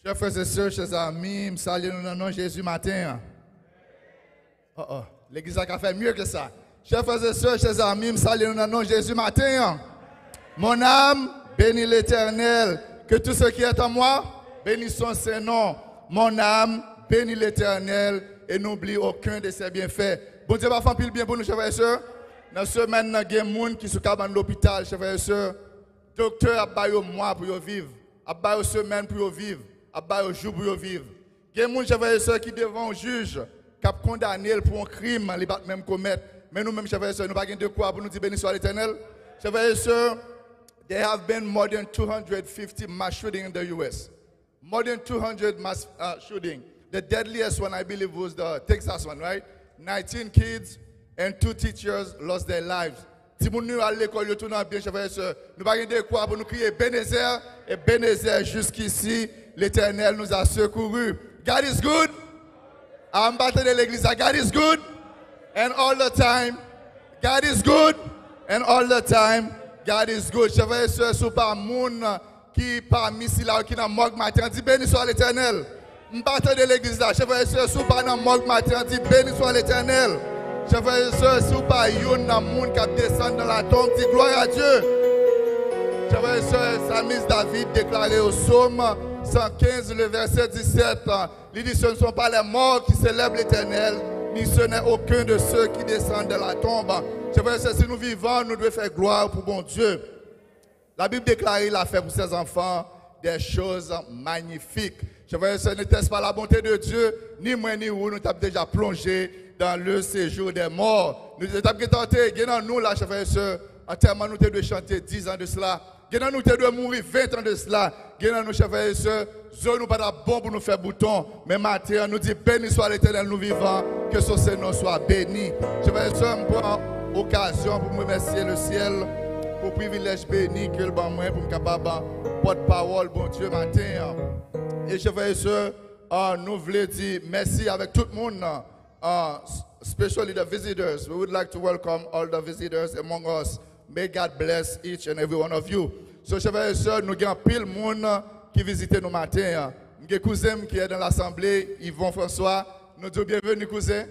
Chers frères et sœurs, chers amis, nous saluons dans le nom de Jésus matin. L'église a fait mieux que ça. Chers frères et sœurs, chers amis, nous saluons dans le nom de Jésus matin. Mon âme bénit l'Éternel. Que tout ce qui est en moi, bénissons ses noms. Mon âme bénit l'Éternel et n'oublie aucun de ses bienfaits. Bon Dieu va faire pile bien pour nous, chers frères et sœurs. Dans ce moment, il y a des gens qui sont dans l'hôpital, chers frères et sœurs. Docteur a baillé mois pour vivre, a baillé semaine pour vivre, a baillé jour pour vivre. Il y a des gens, chers frères et sœurs, qui devant un juge, qui a condamné pour un crime, les bat même commettre. Mais nous-mêmes, chers frères et sœurs, nous n'avons pas de quoi pour nous dire béni soit l'Éternel. Chers frères et sœurs, there have been more than 250 mass shootings in the U.S. More than 200 mass shootings. The deadliest one, I believe, was the Texas one, right? 19 kids and 2 teachers lost their lives. Si nous allons à l'école, nous tournons bien, chers frères et sœurs. Nous n'avons pas de quoi pour nous crier Bénézer et Bénézer jusqu'ici. L'Éternel nous a secourus. God is good. I'm battant de l'église. God is good. And all the time. God is good. And all the time. God is good. Chers frères et sœurs, ce n'est pas moun qui parmi ici là qui n'a morgue matin dit béni soit l'Éternel. M'battant de l'église là. Chers frères et sœurs, ce n'est pas dans morgue matin dit béni soit l'Éternel. Chers frères et sœurs, si vous n'avez pas un monde qui descend dans la tombe, dit gloire à Dieu. Chers frères et sœurs, Psalmiste David déclaré au psaume 115, le verset 17, il dit ce ne sont pas les morts qui célèbrent l'Éternel, ni ce n'est aucun de ceux qui descendent de la tombe. Chers frères et sœurs, si nous vivons, nous devons faire gloire pour bon Dieu. La Bible déclare qu'il a fait pour ses enfants des choses magnifiques. Chers frères et sœurs, n'était-ce pas la bonté de Dieu, ni moi ni vous, nous avons déjà plongé dans le séjour des morts. Nous avons tenté, nous là, chers frères et sœurs, entièrement nous devons chanter 10 ans de cela. Nous devons mourir 20 ans de cela. Nous, chers frères et sœurs, nous n'avons pas bon pour nous faire bouton. Mais maintenant, nous disons, béni soit l'Éternel, nous vivants, que son Seigneur soit béni. Chers frères et sœurs, je prends occasion pour me remercier le ciel, pour le privilège béni que le bon moi, pour me capable porte-parole, bon Dieu, matin. Et chers frères et sœurs, nous voulons dire merci avec tout le monde. Especially the visitors. We would like to welcome all the visitors among us. May God bless each and every one of you. So, chers frères et sœurs, nous avons pile de monde qui visite nous matin. Nous avons cousin qui est dans l'assemblée, Yvon François. Nous disons bienvenue, cousin.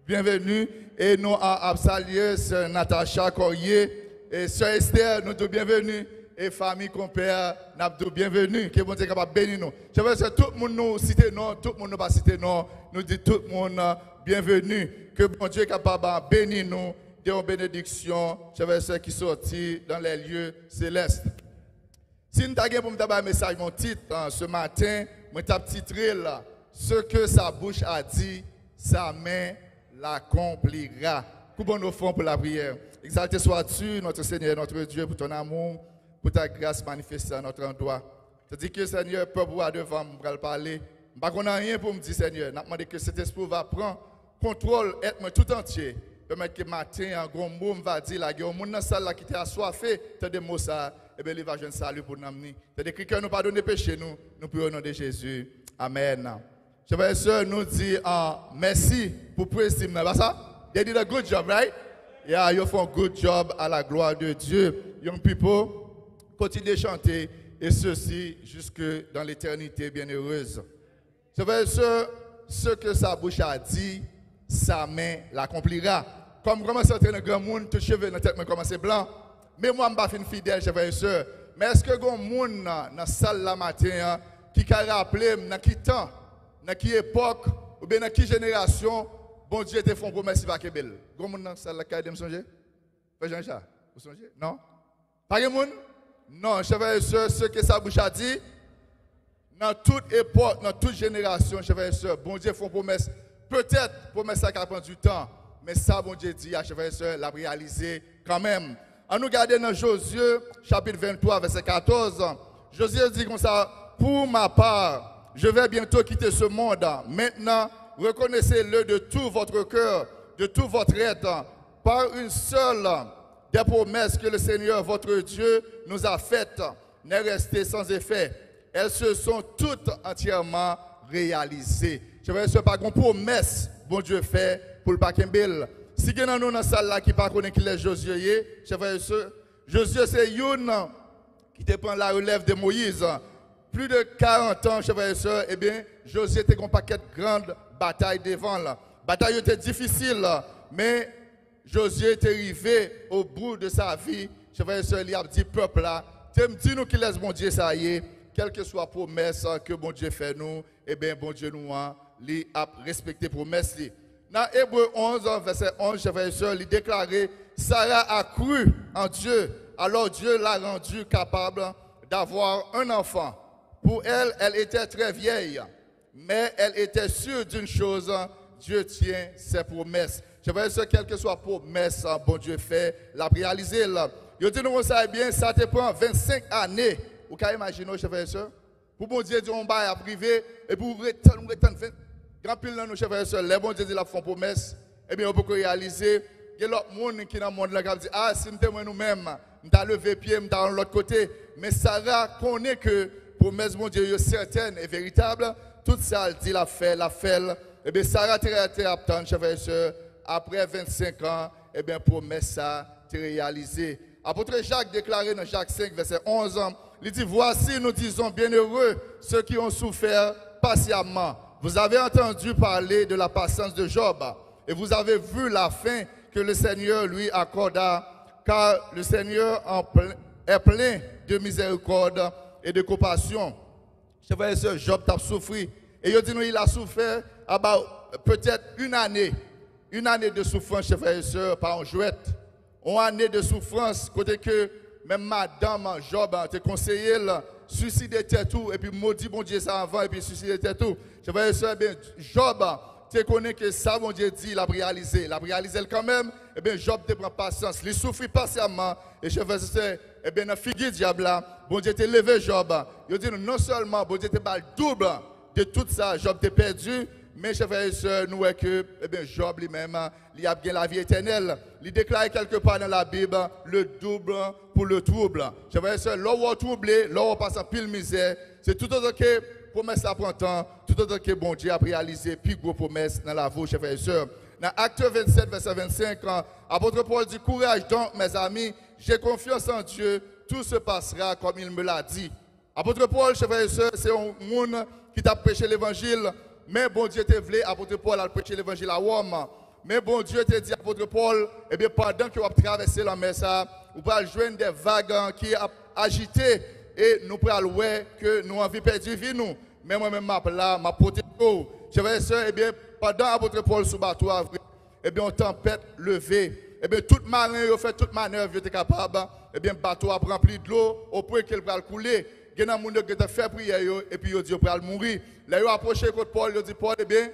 Bienvenue. Et nous avons salué sœur Natacha Corrier et sœur Esther. Nous disons bienvenue. Et famille, compère, nous disons bienvenue. Que bon Dieu capable de bénir nous. Chers frères et sœurs, tout le monde nous cite non, tout le monde nous pas cité non. Nous disons tout le monde bienvenue. Que bon Dieu est capable de bénir nous de bénédiction, chers frères et sœurs qui sortent dans les lieux célestes. Si nous avons pour me donner un message, mon titre ce matin, je vais titrer là, ce que sa bouche a dit, sa main l'accomplira. Coupons nos fonds pour la prière. Exalté sois-tu, notre Seigneur, notre Dieu, pour ton amour, pour ta grâce manifestée à notre endroit. C'est-à-dire que Seigneur, peuple devant me parler. Je n'ai rien pour me dire, Seigneur. Je demande que cet esprit va prendre contrôle, être tout entier. Permettre que matin, un grand mot va dire, il y a un monde dans la salle qui était assoiffé, tu as des mots ça, et bien il va jeune salut pour nous amener. C'est-à-dire que nous pardonner péché, nous prions au nom de Jésus. Amen. Chers frères et sœurs, nous disons merci pour préciser. Pas ça? They did a good job, right? Yeah, you font un good job à la gloire de Dieu. Young people, continuez de chanter, et ceci jusque dans l'éternité bienheureuse. Chers frères et sœurs, ce que sa bouche a dit, sa main l'accomplira. Comme commence à entrer dans le grand monde, tout cheveux dans la tête, commence blanc. Mais moi, je ne suis pas fidèle, chers frères et sœurs. Mais est-ce que il y a monde dans la salle la matin qui a rappelé dans quel temps, dans quelle époque, ou bien dans quelle génération, bon Dieu te fait promesse va kebel? Il y a monde dans la salle qui a songer? Frère Jean-Charles, vous songez? Non? Pas de monde? Non, chers frères et sœurs, ce que sa bouche a dit, dans toute époque, dans toute génération, chers frères et sœurs, bon Dieu fait promesse. Peut-être, promesse ça qui a pris du temps, mais ça, bon Dieu dit, chers frères et sœurs, l'a réalisé quand même. En nous regardant dans Josué, chapitre 23, verset 14, Josué dit comme ça, pour ma part, je vais bientôt quitter ce monde. Maintenant, reconnaissez-le de tout votre cœur, de tout votre être, par une seule des promesses que le Seigneur, votre Dieu, nous a faites, n'est restée sans effet. Elles se sont toutes entièrement réalisées. Je vais pas une promesse, bon Dieu fait pour le Pakembel. Si vous avez dans la salle qui ne connaît pas qui est Josué, Josué c'est une qui te prend la relève de Moïse. plus de 40 ans, chers frères et sœurs, eh bien, Josué était un paquet de grandes batailles devant là. Bataille était difficile, mais Josué est arrivé au bout de sa vie. Chers frères et sœurs, il a dit peuple là, dis-nous qu'il laisse bon Dieu ça y est, quelle que soit la promesse que bon Dieu fait nous, eh bien, bon Dieu nous a respecté promesse. Dans Hébreu 11, verset 11, chers frères et sœurs, il déclarait, Sarah a cru en Dieu, alors Dieu l'a rendu capable d'avoir un enfant. Pour elle, elle était très vieille, mais elle était sûre d'une chose, Dieu tient ses promesses. Je veux dire, quelle que soit la promesse, bon Dieu fait, l'a réaliser. Je dis nous ça bien, ça te prend 25 années. Vous pouvez imaginer, chers frères et sœurs, pour bon Dieu dire on va à privé, et pour retenir 20 grand pile dans nos chers frères et sœurs, les bon Dieu dit la font promesse, et bien on peut réaliser. Il y a l'autre monde qui est dans le monde là qui dit ah si nous nous-mêmes, nous avons levé pied, nous avons de l'autre côté. Mais Sarah connaît que promesse mon Dieu est certaine et véritable. Tout ça, elle dit la fait. Et bien Sarah a été attendre, chers frères et sœurs, après 25 ans, et bien promesse ça a réalisé. Apôtre Jacques déclaré dans Jacques 5, verset 11, il dit voici nous disons bienheureux ceux qui ont souffert patiemment. Vous avez entendu parler de la patience de Job et vous avez vu la fin que le Seigneur lui accorda, car le Seigneur est plein de miséricorde et de compassion. Chers frères et sœurs, Job a souffert. Et il dit nous, il a souffert peut-être une année de souffrance, chers frères et sœurs, par un jouet. Une année de souffrance, côté que même madame Job a été conseillé, suicider tout, et puis maudit bon Dieu ça avant, et puis suicider tout. Chers frères et sœurs, bien, Job, tu connais que ça, mon Dieu dit, il a réalisé quand même, et bien Job te prend patience, il souffre patiemment, et je vais dire, et bien dans figue diable là, bon Dieu t'a levé Job, il dit non seulement bon Dieu t'a pas le double de tout ça, Job t'a perdu, mais chers frères et sœurs, nous voyons que eh bien, Job lui-même, il a bien la vie éternelle, il déclare quelque part dans la Bible, le double pour le trouble. Chers frères et sœurs, là où on troublé, là où on passe en pile misère, c'est tout autre que promesse à prendre temps, tout autre que bon Dieu a réalisé, puis gros promesse dans la vie, chers frères et sœurs. Dans Acte 27, verset 25, apôtre Paul dit, courage donc, mes amis, j'ai confiance en Dieu, tout se passera comme il me l'a dit. Apôtre Paul, chers frères et sœurs, c'est un monde qui t'a prêché l'évangile, mais bon Dieu t'a voulu, apôtre Paul a prêché l'évangile à Rome. Mais bon Dieu t'a dit, apôtre Paul, eh bien pendant que vous avez traversé la mer, vous pouvez joindre des vagues qui ont agité. Et nous pouvons voir que nous avons perdu vie nous. Mais moi-même, ma protégé. Je vais dire, eh bien, pendant apôtre Paul sous bateau, eh bien, une tempête levée. Eh bien, tout marin a fait toute manœuvre, il était capable. Eh bien, le bateau a rempli de l'eau au point qu'il va couler. Il y a des gens qui ont fait prière et puis ils dit qu'il va mourir. Là, ils ont approché contre Paul, ils ont dit, Paul, eh bien,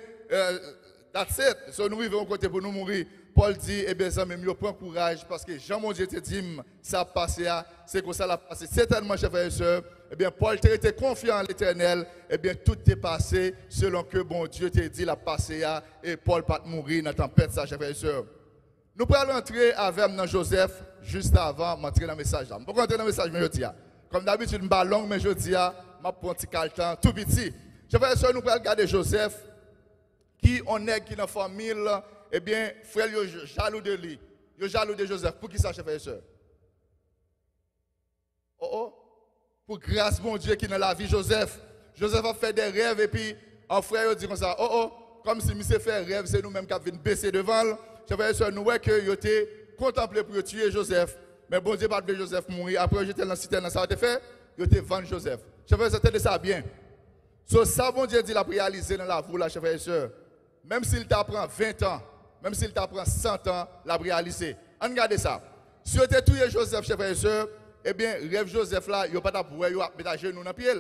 that's it. So, nous vivons côté pour nous mourir. Paul dit, eh bien, ça même, il prend courage parce que Jean, mon Dieu, te dit, ça a passé, c'est comme ça l'a passé. Certainement, chers frères et sœurs, eh bien, Paul t'a été confiant en l'Éternel, eh bien, tout est passé selon que, bon Dieu t'a dit, l'a passé, et Paul pas mourir dans la tempête, ça, chers frères et sœurs. Nous allons entrer avec dans Joseph, juste avant d'entrer dans le message. Pourquoi entrer dans le message, mais je dis, comme d'habitude, je suis long, mais je dis, je prends un petit temps, tout petit. Chers frères et sœurs, nous allons regarder Joseph, qui on est, qui est dans la famille, eh bien, frère, yo jaloux de lui. Yo jaloux de Joseph. Pour qui ça, chers frères et sœurs? Pour grâce, mon Dieu, qui est dans la vie Joseph. Joseph a fait des rêves et puis, un frère, dit comme ça, comme si monsieur fait rêve, c'est nous-mêmes qui avons baissé devant. Chers frères et sœurs, nous voyons que yo été contemplé pour tuer Joseph. Mais bon Dieu, pas de Joseph mourir. Après, j'étais dans la cité, ça a été fait, yo été vendu Joseph. Chers frères et sœurs, c'était ça bien. So, ça, bon Dieu dit, il a réalisé dans la vie, là, chers frères et sœurs. Même s'il t'apprend 20 ans, même s'il t'apprend 100 ans, l'a réalisé. Regardez ça. Si vous avez tué Joseph, chers frères et sœurs, eh bien, rêve Joseph là, il n'y a pas d'aboué, il n'y a pas de genou dans le pied.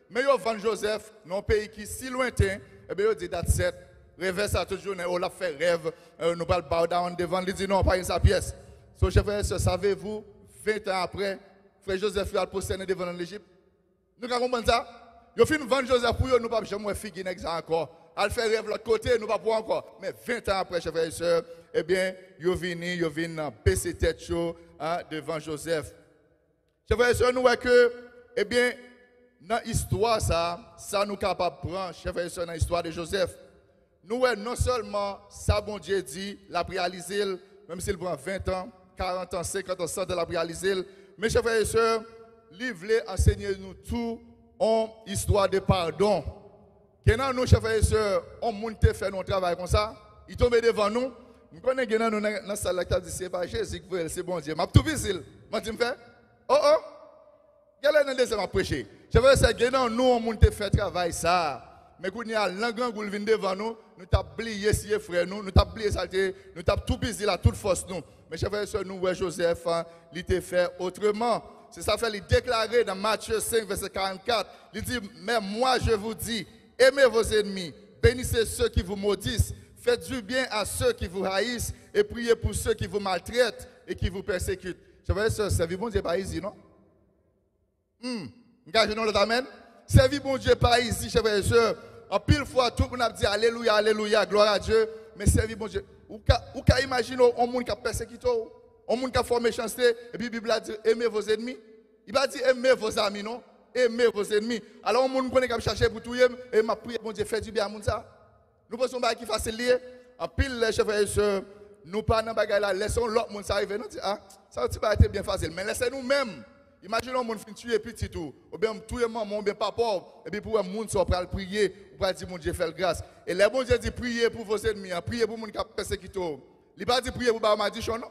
Mais il vend Joseph dans un pays qui est si lointain, eh bien, il dit, that's it. Rêve ça toujours, on l'a fait rêve, nous pas le bow down devant, il dit non, pas une sa pièce. So, chers frères et sœurs, savez-vous, 20 ans après, frère Joseph a posté devant l'Égypte. Nous comprenons ça? Il fin vendre Joseph pour nous, nous ne pouvons pas jamais figurer encore. Elle fait rêve de l'autre côté, nous ne pouvons pas encore. Mais 20 ans après, chers frères et sœurs, eh bien, ils viennent baisser tête chaud devant Joseph. Chers frères et sœurs, nous voyons que, eh bien, dans l'histoire, ça nous capable de prendre, chers frères et sœurs, dans l'histoire de Joseph. Nous voyons non seulement ça, bon Dieu dit, l'a réalisé, même s'il prend 20 ans, 40 ans, 50 ans, 100 ans, l'a réalisé, mais chers frères et sœurs, il voulait enseigner nous tout une histoire de pardon. Quand nous, chers frères et sœurs, on monte faire notre travail comme ça, il tombe devant nous. Nous connaissons que nous dans la salle qui dit c'est pas Jésus qui veut, c'est bon Dieu. Je tout facile. Je dis me oh oh. Quel est le deuxième à prêcher? Chers frères et sœurs, quand nous on monte faire travail ça. Mais quand il y a l'angle qui vient devant nous, nous t'avons oublié si frère nous t'avons oublié saleté, nous t'avons tout pisé là toute force nous. Mais chers frères et sœurs, nous ouais Joseph, il était fait autrement. C'est ça fait il déclarer dans Matthieu 5 verset 44, il dit mais moi je vous dis, aimez vos ennemis, bénissez ceux qui vous maudissent, faites du bien à ceux qui vous haïssent et priez pour ceux qui vous maltraitent et qui vous persécutent. Chers frères et sœurs, servir bon Dieu pas ici, non? Engagez nous amen. Servir bon Dieu pas ici, chers frères et sœurs. En pile fois, tout le monde a dit Alléluia, Alléluia, gloire à Dieu. Mais servir bon Dieu. Ou qu'à imaginer un monde qui a persécuté, un monde qui a fait méchanceté. Et puis la Bible a dit aimez vos ennemis. Il va dire aimez vos amis, non? Aimez vos ennemis. Alors, un monde qui a cherché pour tout, et m'a prié, bon Dieu, fait du bien à monde ça. Nous pensons pas qu'il fasse lié. En pile, chers frères et sœurs, nous pas dans bagaille là, laissons l'autre monde s'arriver. Nous disons, ah, ça va être bien facile. Mais laissez nous-mêmes. Imaginez un monde qui tuer petit tout, ou bien tout le monde, ou bien pas pauvre, et puis pour un monde, on va prier, on va dire, mon Dieu, fait grâce. Et les bon Dieu dit, priez pour vos ennemis, priez pour les gens qui ont persécuté. Il ne pas dit, priez pour les malédictions, non?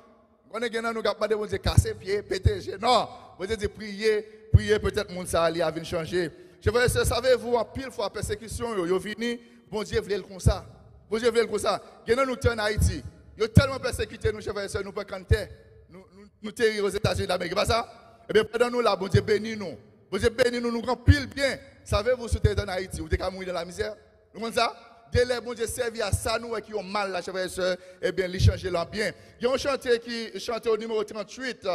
On est nous avons pas de casser pied, péter, non. Vous dit, priez peut-être mon ça a venir changer. Je veux dire, savez-vous, en pile fois persécution, vous venez, bon Dieu voulait le comme ça. Bon Dieu voulait le comme ça. Nous sommes en Haïti. Ils ont tellement persécuté nous, chers et sœurs, nous ne pouvons pas canter. Nous terrir aux États-Unis d'Amérique. Pas ça? Eh bien, pendant nous là, bon Dieu bénit nous. Bon Dieu bénit nous, nous grand pile bien. Savez-vous, si vous êtes en Haïti, vous êtes mourir dans la misère? Vous comprenez ça? Dès les bon Dieu servi à ça, nous qui ont mal, là, chers et sœurs, eh bien, ils changent leur bien. Il y a un chanteur qui chante au numéro 38,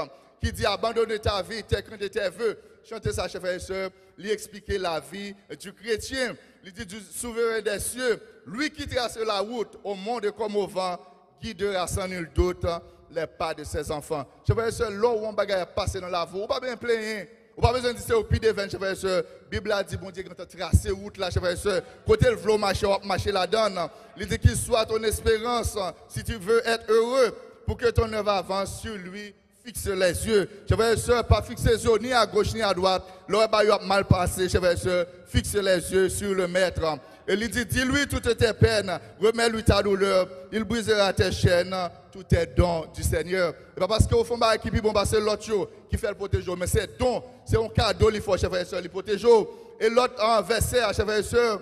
qui dit abandonne ta vie, tes craintes et tes vœux. Chantez ça, chers et sœurs, lui expliquer la vie du chrétien. Il dit du souverain des cieux, lui qui trace la route au monde comme au vent, guidera sans nul doute les pas de ses enfants. Chers et sœurs, là où on bagaille passer dans la voie, on pas bien plaigner. On pas besoin de dire au pied des vents, chers et sœurs. La Bible a dit, bon Dieu, quand tu as tracé route là, chers et sœurs, côté le vlot marcher la donne. Il dit qu'il soit ton espérance, si tu veux être heureux, pour que ton œuvre avance sur lui. Fixe les yeux. Chers et sœurs, pas fixer les yeux ni à gauche ni à droite. L'heure va mal passer, chers et sœurs. Fixe les yeux sur le maître. Et il dit, dis-lui toutes tes peines, remets-lui ta douleur, il brisera tes chaînes, tout est don du Seigneur. Et pas parce qu'au fond, qui bon, c'est l'autre qui fait le protéger, mais c'est don, c'est un cadeau, il faut, chers et sœurs, il protéger. Et l'autre verset, chers et sœurs,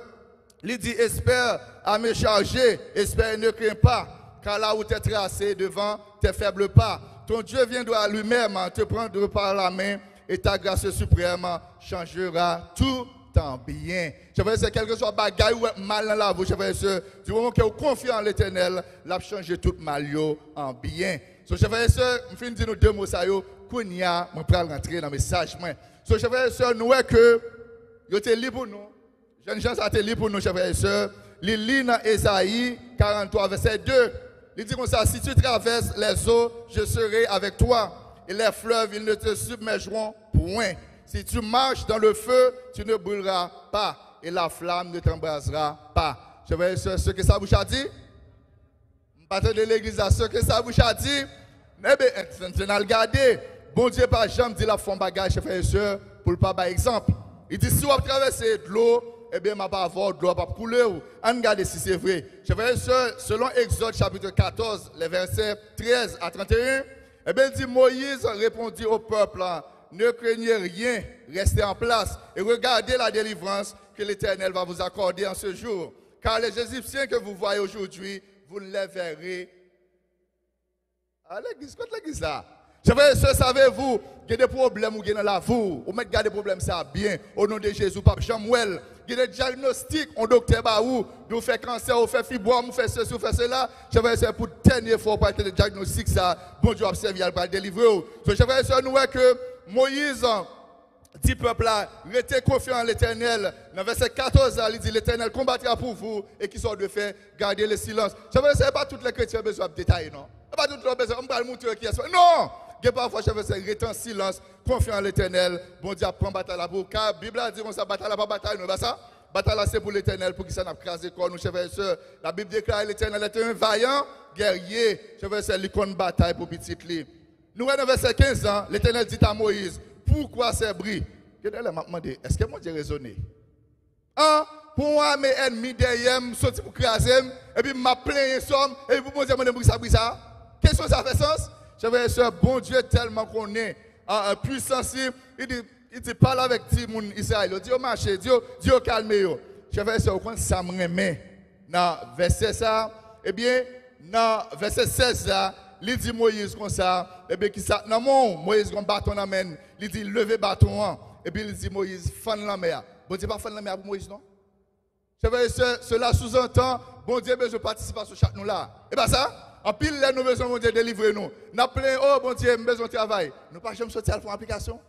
il dit, espère à me charger, espère et ne crains pas, car là où tu es tracé devant tes faibles pas, ton Dieu viendra lui-même te prendre par la main et ta grâce suprême changera tout en bien. Je veux dire, quel que soit bagaille ou mal dans la vie, je veux dire, du moment que vous confiez en l'Éternel, l'a changer tout mal en bien. So, je veux dire, je vais dire nous deux mots ça yo, qu'on y a, je vais rentrer dans le message. So, je veux dire, nous que vous êtes libre pour nous. Jeune gens, ça libre pour nous, je veux dire, il lit dans Ésaïe 43 verset 2. Il dit comme ça, si tu traverses les eaux, je serai avec toi. Et les fleuves, ils ne te submergeront point. Si tu marches dans le feu, tu ne brûleras pas. Et la flamme ne t'embrasera pas. Je vais dire ce que ça vous a dit. Partir de l'église à ce que ça vous a dit. Eh bien, tu n'as regardé. Bon Dieu, par exemple, dit la femme bagage, chers frères et sœurs, pour le pas par exemple. Il dit, si vous traversez de l'eau, eh bien, je ne vais pas avoir de l'eau, pas couler. On regarde si c'est vrai. Chers frères et sœurs, selon Exode chapitre 14, les versets 13 à 31, eh bien, il dit, Moïse répondit au peuple, ne craignez rien, restez en place et regardez la délivrance que l'Éternel va vous accorder en ce jour. Car les Égyptiens que vous voyez aujourd'hui, vous ne les verrez. À l'église, quoi l'église là? Savez-vous qu'il y a des problèmes dans la vie? Ou mettez des problèmes ça bien, au nom de Jésus, Pape Samuel. Il y a des diagnostics, on docteur Baou, nous fait cancer, on fait fibrome, on fait ceci, on fait cela. Je vais essayer pour dernière fois pour des diagnostics, ça, bon Dieu, observe, il va délivrer. Je vais essayer de nous voir que Moïse dit peuple là, restez confiant en l'Éternel. Dans verset 14, il dit l'Éternel combattra pour vous et qui sont de fait, gardez le silence. Je vais essayer pas tous les chrétiens besoin de détails, non? Pas tous les besoin, on va le montrer qui est. Non! Il y a parfois, je vais essayer rester en silence, confiant en l'Éternel. Bon Dieu, prend bataille là pour. Car la Bible a dit qu'on s'est bataille là, pas bataille, non? Ça? Bataille là, c'est pour l'Éternel, pour qu'il s'en a crasé quoi, nous, chers et sœurs. La Bible déclare l'Éternel est un vaillant guerrier. Je vais essayer l'icône bataille pour petit lit. Nous, dans verset 15 ans, l'Éternel dit à Moïse, pourquoi ces bris? m'a demandé, est-ce que mon Dieu raisonné? Hein? Pour moi, mes ennemis derrière, me sorti pour craser, et puis m'a plaint somme, et puis mon Dieu m'a dit ça. Qu'est-ce que ça fait sens? J'avais ce bon Dieu tellement qu'on est puissance, il dit parle avec Timoun Israël, il dit au marché, Dieu calme. J'avais ce point ça me remet dans verset ça, eh bien dans verset 16 là, il dit Moïse comme ça, et bien qui ça dans mon Moïse comme bâton amène, il dit lever bâton et puis il dit Moïse fan la mer. Bon Dieu pas fan la mer pour Moïse non? J'avais cela sous-entend bon Dieu besoin de participer sur chaque nous là. Et bien ça, en pile là nous besoin bon Dieu délivrer nous. N'a plein oh bon Dieu besoin de travail. Nous pas jamais sortir pour application.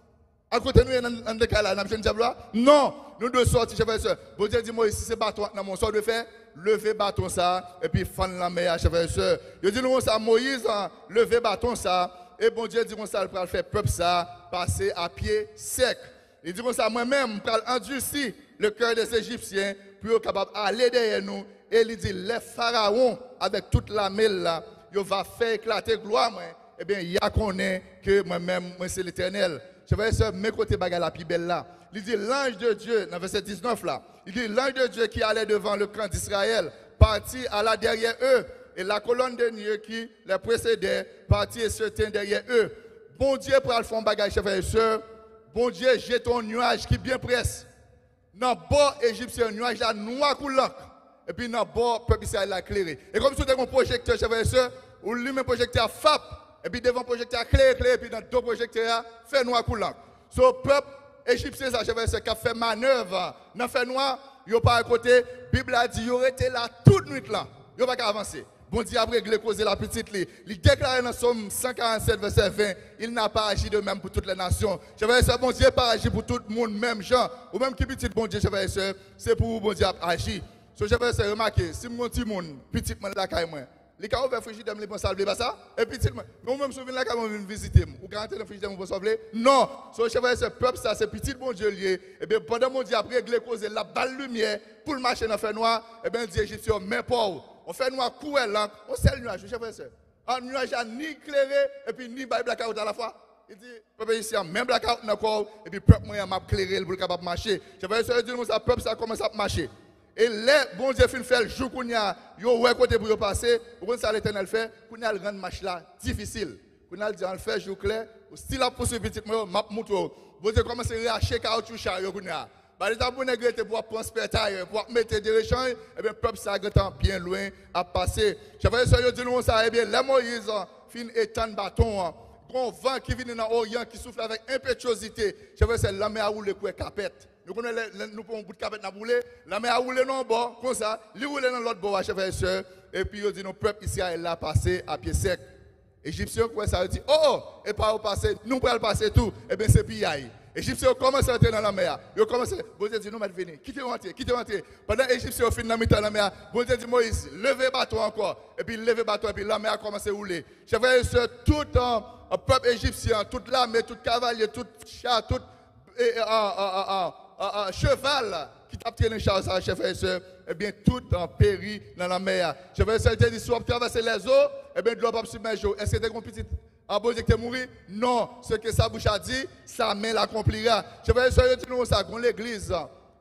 À côté nous en décalage là, n'a diable là. Non, nous devons sortir chef frère. Bon Dieu dit Moïse si c'est bâton dans mon sort de faire, lever bâton ça et puis fan la mer chef frère. Il dit nous ça Moïse lever bâton ça et bon Dieu dit comme ça pour faire peuple ça passer à pied sec. Il dit comme ça moi-même pour endurcir le cœur des Égyptiens pour être capable d'aller derrière nous. Et il dit, les pharaons, avec toute la mêle là, ils vont faire éclater gloire. Eh bien, il y a qu'on est que moi-même, moi c'est l'Éternel. Je vais essayer de mes côtés bagarre la plus belle là. Il dit, l'ange de Dieu, dans verset 19 là, il dit, l'ange de Dieu qui allait devant le camp d'Israël, partit à la derrière eux. Et la colonne de nuée qui les précédait, partit et se tient derrière eux. Bon Dieu, pour le faire bagarre, chers frères et sœurs, bon Dieu, jette un nuage qui bien presse. Dans le bord égyptien, nuage là noir coulant. Et puis dans le bord, le peuple Israël l'a éclairé. Et comme si c'était un projecteur, chers frères et sœurs, ou lui-même projecteur FAP, et puis devant le projecteur clair, et puis dans deux projecteurs, fait noir coulant. So, le peuple égyptien, chers frères et sœurs, qui a fait manœuvre dans le fait noir, il n'y a pas à côté, la Bible a dit, il aurait été là toute nuit là. Il n'y a pas qu'à avancer. Bon Dieu a réglé cause la petite lit. Il déclare dans Somme 147, verset 20, il n'a pas agi de même pour toutes les nations. Je vais dire, bon Dieu n'a pas agi pour tout le monde, même gens. Ou même qui petit bon Dieu, je vais dire, c'est pour vous, bon Dieu a agi. So, je vais dire, remarquez, si mon petit monde, petit monde là, les cas ouverts frigidaire, les pour salver, pas ça? Et petit monde, mais même si vous venez là, quand vous visiter, ou quand vous frigidaire, vous sauver? Non. So, je vais dire, peuple, ça, c'est petit bon Dieu lié. Et bien, pendant mon Dieu a réglé cause la balle lumière pour le marché dans le fait noir, et bien, Dieu égyptien, mais pauvre. On fait noir cruel là, on sait le nuage, chef frère. Un nuage a ni éclairé et puis ni blackout à la fois. Il dit, peuple ici, même blackout d'accord, et puis peuple moyen m'a éclairé pour capable marcher. Chef frère, dit ça peuple ça commence à marcher. Et les bon Dieu fin faire le jour qu'on y a, yo ouais côté pour passer, pour ça l'Éternel fait, qu'on a le rendre marche là difficile. Qu'on a le dit on le fait jour clair, style la poursuivre petit m'a moto. Bon Dieu commence à racher caoutchouc chariot qu'on a. Bah, les abonnés pour prospérer, pour mettre des échanges, et bien, le peuple ça bien loin à passer. Je vais essayer de dire ça, et bien, la Moïse fin étend bâton, grand vent qui vient dans l'Orient, qui souffle avec impétuosité. Je vais essayer de la mer à rouler pour capette. Nous connaissons nous pour un bout de capette à rouler, la mer à rouler dans le bord, comme ça, il roule dans l'autre bord, chef et soeur, et puis il dit, nos peuples ici, elle a passé à pied sec. Égyptiens, quoi ça veut dire, oh, et pas au passé, nous pouvons passer tout, et bien, c'est pillaille. Égyptiens commencent à entrer dans la mer. Ils commencent à bon Dieu dit, nous, venez, quittez rentrer. Pendant que les Égyptiens finissent dans la mer, bon Dieu dit, Moïse, levez bateau encore. Et puis, levez bateau, et puis la mer a commencé à rouler. Je vois tout un peuple égyptien, toute l'armée, tout cavalier, tout chat, tout cheval qui tape les chars, chef et soeur, eh bien, tout en péri dans la mer. Je vais essayer de dire, si on traverse les eaux, eh bien, de l'eau va submerger. Est-ce que tu es petit? Ah bon Dieu qui est mort? Non, ce que sa bouche a dit, sa main l'accomplira. Je vais essayer de dire ça, qu'on l'église,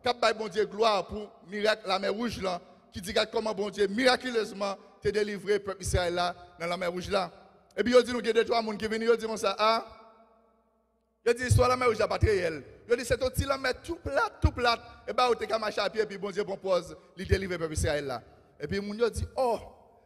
cap bon Dieu gloire pour miracle la mer rouge là, qui dit comment bon Dieu miraculeusement te délivré peuple Israël là dans la mer rouge là. Et puis il dit nous il y a deux trois monde qui viennent, il dit ça ah. Il dit soit la mer rouge pas réel. Il dit c'est un petit la mer tout plat et bah on te ka marcher à pied puis bon Dieu propose il délivrer peuple Israël là. Et puis moun yo dit oh,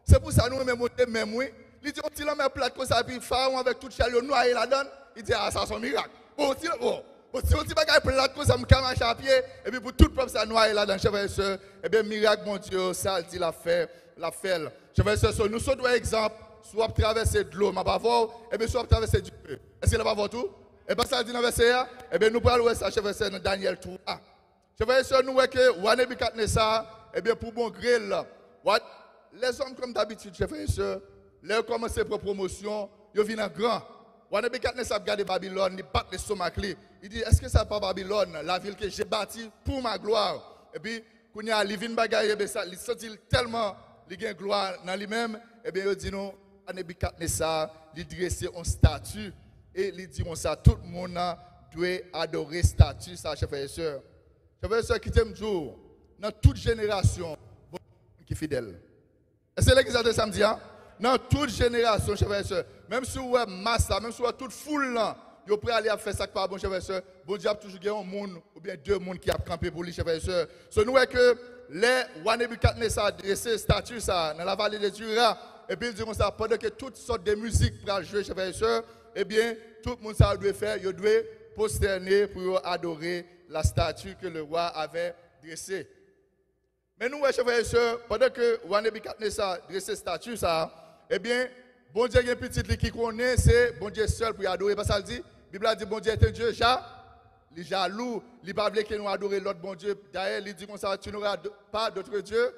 c'est pour ça nous même monter même oui. Il dit, on tire la mer plate comme ça, puis Pharaon avec toute chaleur noyé là-dedans. Il dit, ah, ça c'est un miracle. Bon, si on tire bagage plate comme ça, on marche à pied, et puis pour tout le peuple, ça noyé là-dedans, chers frères et sœurs, eh bien, miracle, mon Dieu, ça dit la fait. Chers frères et sœurs, nous sommes un exemple, soit traverser de l'eau, ma pas voir, et bien, soit traverser du feu. Est-ce qu'il n'a pas voir tout? Et bien, ça dit dans le verset, eh bien, nous parlons de ça, chers frères et sœurs, dans Daniel 3. Chers frères et sœurs, nous voyons que Nebuchadnezzar, eh bien, pour bon gré, les hommes, comme d'habitude, chers frères et sœurs, leur commencer pour promotion, ils viennent en grand. Nebuchadnezzar a regardé Babylone, il bat les stomac. Il dit, est-ce que ça pas Babylone, la ville que j'ai bâtie pour ma gloire? Et puis, quand il vient bagaille, il sent tellement il a gloire dans lui-même. Et bien, il dit non, Nebuchadnezzar, il dresse un statut et il dit ça, tout le monde doit adorer statut, ça, chers frères et sœurs. Chers frères et sœurs, qui t'aiment jour, dans toute génération, qui est fidèle. Et c'est là qu'ils ont dit samedi, hein? Dans toute génération, chers frères et sœurs, même si vous avez masse, même si vous avez toute foule, vous pouvez aller faire ça par bon, chers frères et sœurs. Bon Dieu a toujours gagné un monde, ou bien deux mondes qui a campé pour lui, chers frères et sœurs. Ce nous est que les Nebuchadnezzar a dressé statue ça dans la vallée de Dura. Et puis ils disent ça, pendant que toutes sortes de musiques pour jouer, chers frères et sœurs, eh bien, tout le monde ça doit faire, il doit posterner pour adorer la statue que le roi avait dressée. Mais nous, chers frères et sœurs, pendant que Nebuchadnezzar a dressé statue ça, eh bien, bon Dieu a une petite qui connaît, c'est bon Dieu seul pour adorer. Parce qu'il dit, la Bible a dit, bon Dieu est un Dieu, il est jaloux, il ne veut pas que nous adorions l'autre bon Dieu. D'ailleurs, il dit comme ça, tu n'auras pas d'autre Dieu.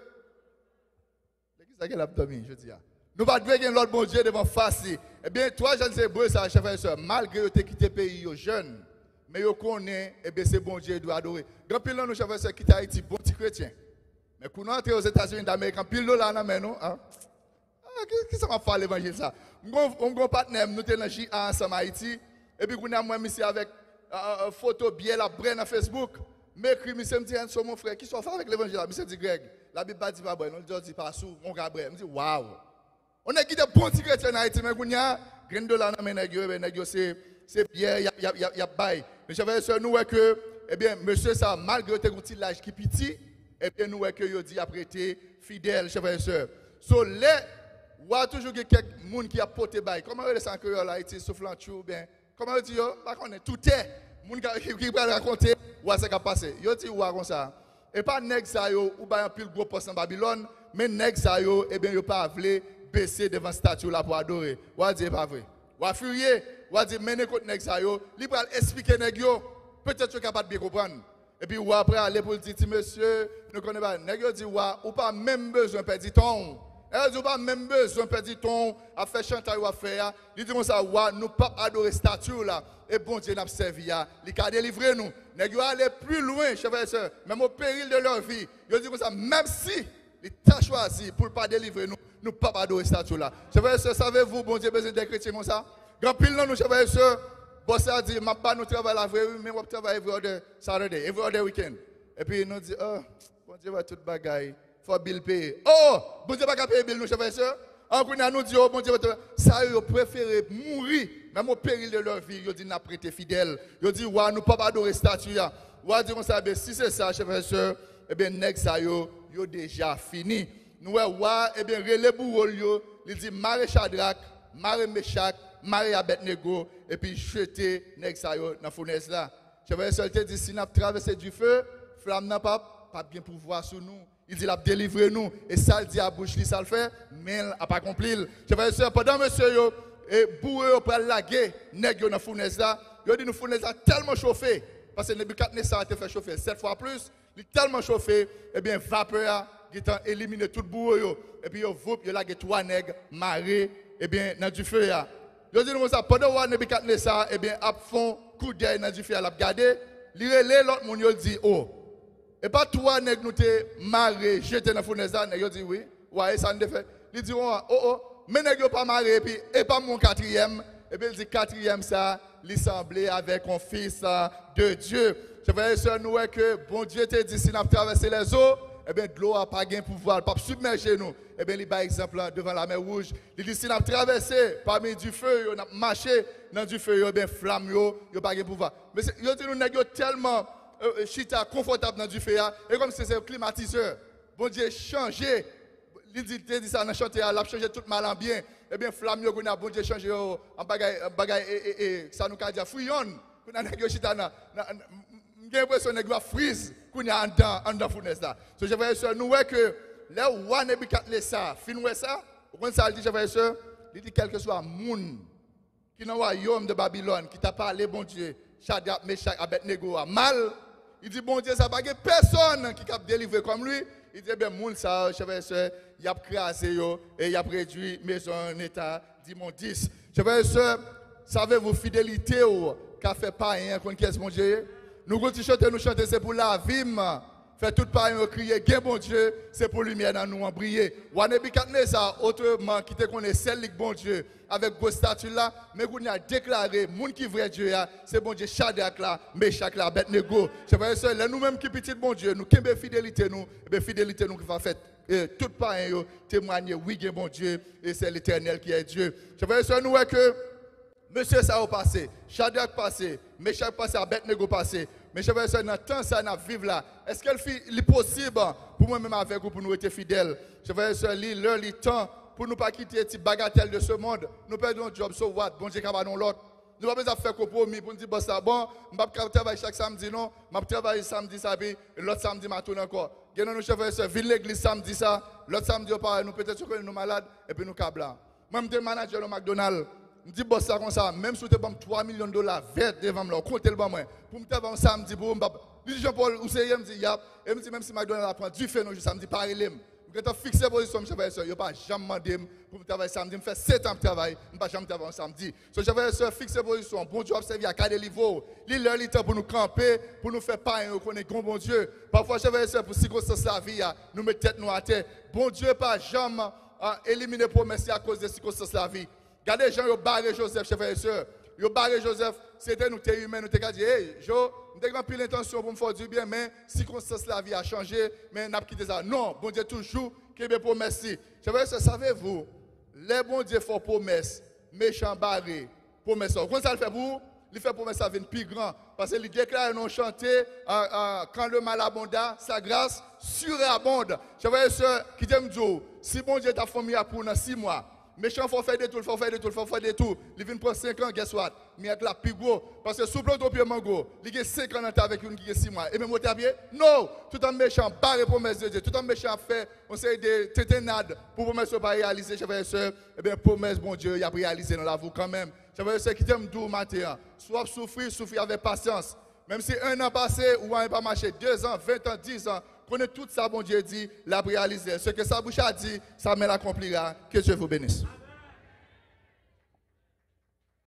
C'est ça qu'il a dit, je dis. Nous ne pouvons pas l'autre bon Dieu devant face. Eh bien, toi, je ne sais pas, ça, chers frères et sœurs, malgré que tu aies quitté le pays jeune, mais tu connais, eh bien, c'est bon Dieu qui doit adorer. Grand pile, nous, chers frères et sœurs, qui t'a été bon petit chrétien. Mais quand nous entrons aux États-Unis d'Amérique, en pile là, nous, hein? Qui ça va faire l'évangile ça? On partenaire, nous sommes ensemble en Haïti, et puis nous avons mis avec une photo bien la brain sur Facebook. Mais monsieur me dit, c'est mon frère, qui sont fait avec l'évangile? Monsieur dit, Greg, la Bible dit pas bon, on dit pas sous, mon gars, je me dis, waouh! On a quitté bon petit chrétien en Haïti, mais nous avons grain de là, c'est bien, il y a bail. Mais je vais nous que, eh bien, monsieur, ça, malgré que tu l'âge qui petit, eh bien, nous que il dit après, fidèle, chers frères et sœurs. So, les ou a toujours quelques gens qui a porté bail. Comment on dit ça en créole là, Haïti, soufflant ou bien? Comment on dit yo? Parce qu'on est tout est. Les gens qui peuvent raconter ou ce qui a passé. Yo dit ou comme ça. Et pas nèg ça yo ou ba un pile gros poste en Babylone, mais nèg ça yo eh bien yo pas voulu baisser devant statue là pour adorer. Ou a dit pas vrai. Ou a furieux, ou a dit mener contre nèg ça yo, li pral expliquer nèg yo, peut-être capable de bien comprendre. Et puis ou après aller pour dire monsieur, ne connaît pas nèg yo dit ou pas même besoin perdre temps. Elle n'a pas même besoin de perdre ton à faire chanter ou à faire. Il dit comme ça, nous ne pouvons pas adorer statue là. Et bon Dieu n'a pas servi. Il a délivré nous. Nous allons aller plus loin, chers frères et sœurs, même au péril de leur vie. Il dit comme ça, même si il t'a choisi pour ne pas délivrer nous, nous ne pouvons pas adorer statue là. Chers frères et sœurs, savez-vous, bon Dieu a besoin des chrétiens comme ça? Grand pile nous, chers frères et sœurs, boss a dit, ma pas nous travaillons la vraie, mais on travaille every other Saturday, every other weekend. Et puis il nous dit, oh, bon Dieu va tout bagaille. Faut bill payer. Oh, bon Dieu pas payer bill nous chers frères et sœurs. En nous dit oh bon Dieu ça ils préféré mourir même au péril de leur vie, ils dit n'a prêté fidèle. Ils dit ouais nous pas adorer statue là. Ou dire comme ça si c'est ça chers frères et sœurs, eh bien next ça yo déjà fini. Nous ouais eh bien relé bourreau yo, il dit Maré Shadrach, Maré Meshach, Maré Abednego et puis jeter next ça yo dans fournaise là. Chers frères et sœurs, il dit si n'a traversé du feu, flamme n'a pas bien pouvoir sur nous. Il dit, il a délivré nous. Et ça, il dit à bouche, ça le fait, mais il n'a pas accompli. Je vais dire, pendant monsieur, et bourré, pour laguer, nèg dans la fournaise là, il dit, nous fournaise tellement chauffé, parce que Nebuchadnezzar a été fait chauffer 7 fois plus, il est tellement chauffé, et bien, vapeur, il a éliminé tout le bourré, et puis il a lagué 3 nègres, marés, et bien, dans du feu. Il dit, nous ça, pendant que Nebuchadnezzar, et bien, a fond coup d'œil dans du feu, il a regardé, il relève l'autre monde, il dit, oh. Et pas toi, nèg nous te maré, jeté dans la fournaise, nèg dit oui. Ouais, ça ne fait. Il dit oh, mais nèg pas maré, et pas mon quatrième. Et puis il dit quatrième ça, il semblait avec un fils de Dieu. Je vais dire nous que bon Dieu te dit si nous traverser les eaux, eh bien de l'eau n'a pas gain pouvoir, pas submerger nous. Eh bien il par exemple devant la mer rouge, il dit si nous traverser parmi du feu, on a marché dans du feu, eh bien flamme yo pas gain pouvoir. Mais il dit nous nèg tellement chita confortable dans du feu et comme c'est un climatiseur bon Dieu changé il dit ça dans chanter l'a changer tout mal en bien et bien flamme yo bon Dieu changer en bagaille et ça nous ka dire fouillonne qu'on a nèg chita na j'ai l'impression nèg va freeze qu'on a en dedans fournaise là so je vais sur nous que là roi Nebuchadnezzar fin ouais ça on ça dit je vais sur il dit quel que soit monde qui dans le royaume de Babylone qui t'a parlé bon Dieu Shadrach, Meshach, Abednego a mal. Il dit, bon Dieu, ça n'a pas personne qui a délivré comme lui. Il dit, bien, moun ça, chers et sœurs, il a crasé et il a réduit maison en état d'immondice. Chers et sœurs, savez-vous, fidélité qu'a fait pas rien contre qui est mon Dieu? Nous continuons chanter, c'est pour la vie. fait tout pareil, crier, gain bon Dieu, c'est pour lumière dans nous en briller. Ou Nebuchadnezzar, autrement, qui te connaît, celle bon Dieu, avec vos statues là, mais qu'on a déclaré, moun qui vrai Dieu, c'est bon Dieu, Shadrach là, Meshach là, Abednego. C'est vrai, c'est nous-mêmes qui petit bon Dieu, nous qui avons fidélité, nous, et fidélité nous qui va faire. Tout pareil, témoigner, oui, gain bon Dieu, et c'est l'Éternel qui est Dieu. C'est vrai, c'est nous que, monsieur, ça a passé, Shadrach passé, Meshach passé, Abednego passé. Mais je veux dire, dans le temps ça nous vivre là, est-ce qu'il est possible pour moi-même avec vous, pour nous être fidèles? Je veux dire, l'heure, le temps, pour nous pas quitter les bagatelles de ce monde, nous perdons un job, so what? Bon Dieu, qu'on va dans l'autre. Nous ne pouvons pas faire compromis pour nous dire, bon, ça bon, je ne vais pas travailler chaque samedi, non, je vais travailler samedi, ça, puis l'autre samedi, je tourne encore. Nous, chefs et ville l'église samedi, ça, l'autre samedi, nous peut-être que nous malades, et puis nous câblons. Moi, je suis manager au McDonald's. Je dis boss ça comme ça, même si tu as 3 millions de dollars verts devant moi, comptez le bon moi. Pour me faire un samedi pour me dis Jean-Paul ou c'est me dit yap, et me dit même si McDonald's apprend du fait non samedi pareil lem. Je vais fixer position je vais ça, yo pas jamais demandé pour me travailler samedi, me fait 7 ans de travail, me pas jamais travailler samedi. So je vais fixer position, bon Dieu observer à cadre niveau. Li leur li temps pour nous camper, pour nous faire pas connaître bon Dieu. Parfois je vais pour circonstances la vie, nous mettre tête nous à terre. Bon Dieu pas jamais éliminer promesses à cause des circonstances la vie. Regardez les gens, ils ont barré Joseph, chers frères et sœurs. Ils ont barré Joseph, c'était nous, t'es humains, nous t'es dit, hey, Jo, nous avons pris l'intention pour me faire du bien, mais circonstance la vie a changé, mais nous avons quitté ça. Non, bon Dieu, toujours, qu'il y ait promesses. Chers frères et sœurs, savez-vous, les bons dieux font promesses, méchants barrés, promesses. Comment ça le fait pour vous? Il fait promesse à venir plus grand, parce qu'il déclare non chanté, quand le mal abonda, sa grâce surabonde. Chers frères et sœurs, qui t'aime dire, si bon Dieu t'a formé pour 6 mois, méchant, il faut faire des tours, il faut faire des tours, il faut faire des tours. Il vient prendre 5 ans, guess what? Mais avec la plus gros. Parce que sous plutôt pied mango, il y a 5 ans avec une qui a 6 mois. Et même au tabier, non! Tout en méchant, barré promesse de Dieu. Tout en méchant fait, on sait des téténades pour promesse pas réaliser, chers frères et sœurs. Eh bien, promesse, bon Dieu, il a réalisé dans la vie quand même. Chers frères et sœurs, qui t'aime d'où matin. Soit souffrir avec patience. Même si 1 an passé ou un an pas marché, 2 ans, 20 ans, 10 ans, connaît tout ça, bon Dieu dit, l'a réalisé. Ce que sa bouche a dit, ça me l'accomplira. Que Dieu vous bénisse.